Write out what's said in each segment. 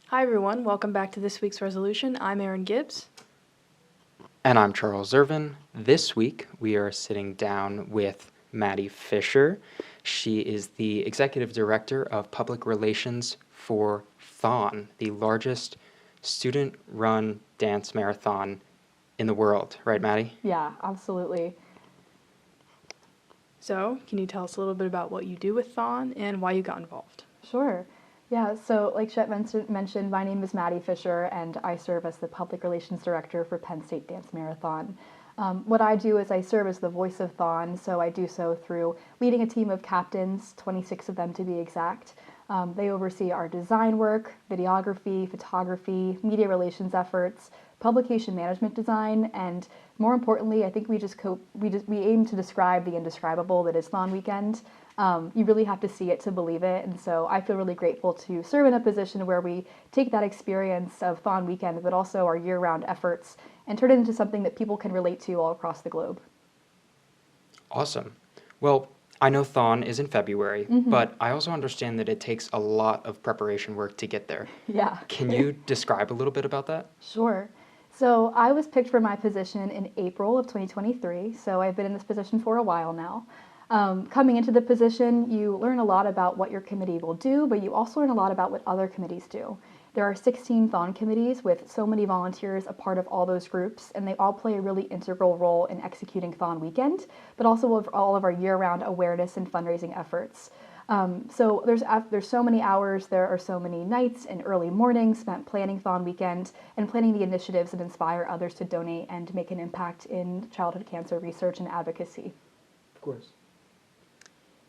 Hi everyone, welcome back to this week's resolution. I'm Erin Gibbs. And I'm Charles Irvin. This week, we are sitting down with Maddie Fisher. She is the Executive Director of Public Relations for THON, the largest student-run dance marathon in the world. Right, Maddie? Yeah, absolutely. So, can you tell us a little bit about what you do with THON and why you got involved? Sure. Yeah, so like Chet mentioned, my name is Maddie Fisher, and I serve as the Public Relations Director for Penn State Dance Marathon. What I do is I serve as the voice of THON, so I do so through leading a team of captains, 26 of them to be exact. They oversee our design work, videography, photography, media relations efforts, publication management design, and more importantly, I think we aim to describe the indescribable that is THON weekend. You really have to see it to believe it, and so I feel really grateful to serve in a position where we take that experience of THON weekend, but also our year-round efforts, and turn it into something that people can relate to all across the globe. Awesome. Well, I know THON is in February, but I also understand that it takes a lot of preparation work to get there. Yeah. Can you describe a little bit about that? Sure. So I was picked for my position in April of 2023, so I've been in this position for a while now. Coming into the position, you learn a lot about what your committee will do, but you also learn a lot about what other committees do. There are 16 THON committees with so many volunteers a part of all those groups, and they all play a really integral role in executing THON weekend, but also of all of our year-round awareness and fundraising efforts. So there's so many hours, there are so many nights and early mornings spent planning THON weekend and planning the initiatives that inspire others to donate and make an impact in childhood cancer research and advocacy. Of course.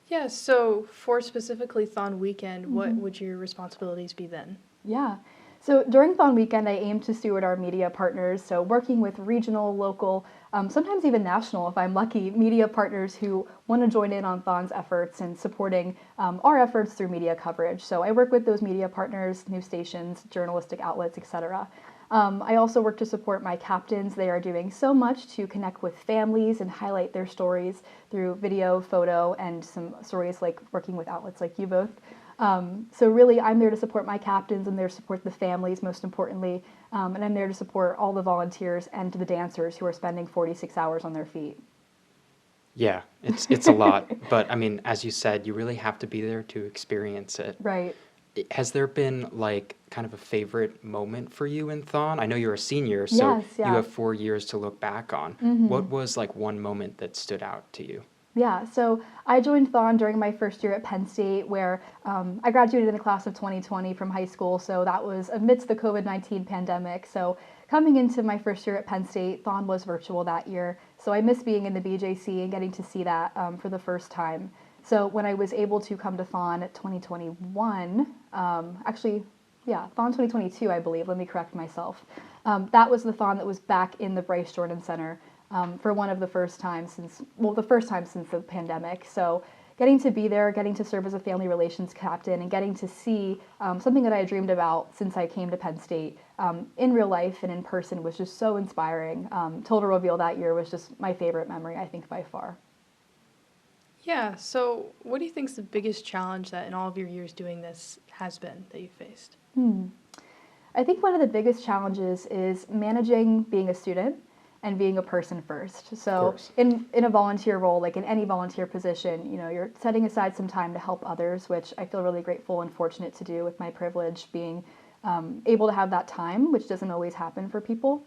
Yeah, so for specifically THON weekend, what would your responsibilities be then? Yeah. So during THON weekend, I aim to steward our media partners, so working with regional, local, sometimes even national, if I'm lucky, media partners who want to join in on THON's efforts and supporting our efforts through media coverage. So I work with those media partners, news stations, journalistic outlets, etc. I also work to support my captains. They are doing so much to connect with families and highlight their stories through video, photo, and some stories like working with outlets like you both. So really, I'm there to support my captains and there to support the families, most importantly, and I'm there to support all the volunteers and the dancers who are spending 46 hours on their feet. Yeah, it's a lot, but I mean, as you said, you really have to be there to experience it. Right. Has there been like kind of a favorite moment for you in THON? I know you're a senior, so Yes, you yeah. have 4 years to look back on. What was like one moment that stood out to you? Yeah, so I joined THON during my first year at Penn State, where I graduated in the class of 2020 from high school, so that was amidst the COVID-19 pandemic. So coming into my first year at Penn State, THON was virtual that year, so I missed being in the BJC and getting to see that for the first time. So when I was able to come to THON at 2021, THON 2022, I believe, let me correct myself. That was the THON that was back in the Bryce Jordan Center for the first time since the pandemic. So getting to be there, getting to serve as a family relations captain, and getting to see something that I had dreamed about since I came to Penn State in real life and in person was just so inspiring. Total reveal that year was just my favorite memory, I think, by far. Yeah, so what do you think is the biggest challenge that in all of your years doing this has been that you faced? I think one of the biggest challenges is managing being a student and being a person first. So course. in a volunteer role, like in any volunteer position, you're setting aside some time to help others, which I feel really grateful and fortunate to do with my privilege being able to have that time, which doesn't always happen for people.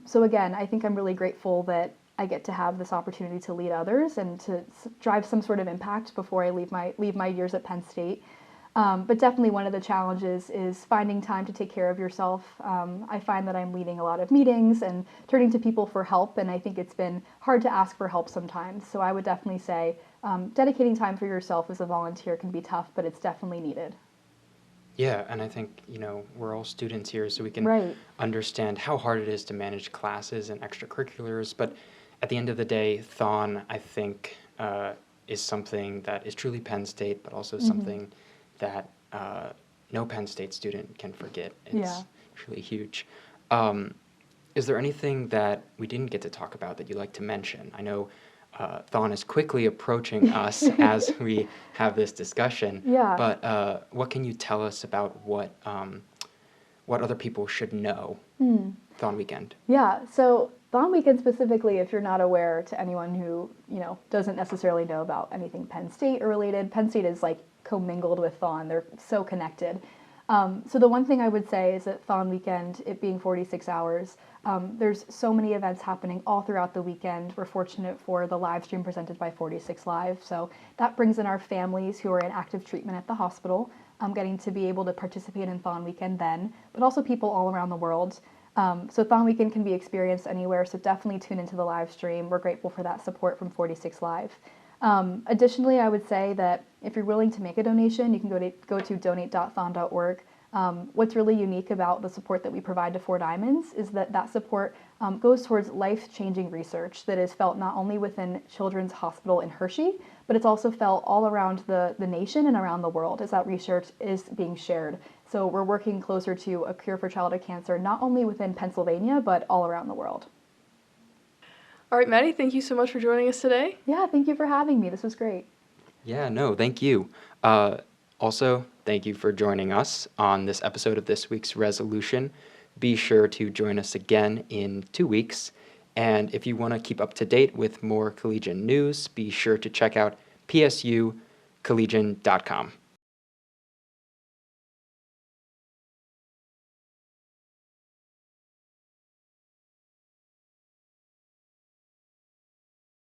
So again, I think I'm really grateful that I get to have this opportunity to lead others and to drive some sort of impact before I leave my years at Penn State. But definitely one of the challenges is finding time to take care of yourself. I find that I'm leading a lot of meetings and turning to people for help, and I think it's been hard to ask for help sometimes. So I would definitely say dedicating time for yourself as a volunteer can be tough, but it's definitely needed. Yeah, and I think, we're all students here, so we can Right. understand how hard it is to manage classes and extracurriculars. But at the end of the day, THON, I think, is something that is truly Penn State, but also something that no Penn State student can forget. It's Yeah. truly huge. Is there anything that we didn't get to talk about that you'd like to mention? I know THON is quickly approaching us as we have this discussion, Yeah. but what can you tell us about what what other people should know THON weekend? Yeah, so THON weekend specifically, if you're not aware, to anyone who, doesn't necessarily know about anything Penn State or related, Penn State is like commingled with THON. They're so connected. So the one thing I would say is that THON weekend, it being 46 hours, there's so many events happening all throughout the weekend. We're fortunate for the live stream presented by 46 Live. So that brings in our families who are in active treatment at the hospital, getting to be able to participate in THON weekend then, but also people all around the world. So THON weekend can be experienced anywhere, so definitely tune into the live stream. We're grateful for that support from 46 Live. Additionally, I would say that if you're willing to make a donation, you can go to donate.thon.org. What's really unique about the support that we provide to Four Diamonds is that support goes towards life-changing research that is felt not only within Children's Hospital in Hershey, but it's also felt all around the nation and around the world as that research is being shared. So we're working closer to a cure for childhood cancer, not only within Pennsylvania, but all around the world. All right, Maddie, thank you so much for joining us today. Yeah, thank you for having me. This was great. Yeah, no, thank you. Also, thank you for joining us on this episode of this week's resolution. Be sure to join us again in 2 weeks. And if you want to keep up to date with more Collegian news, be sure to check out psucollegian.com.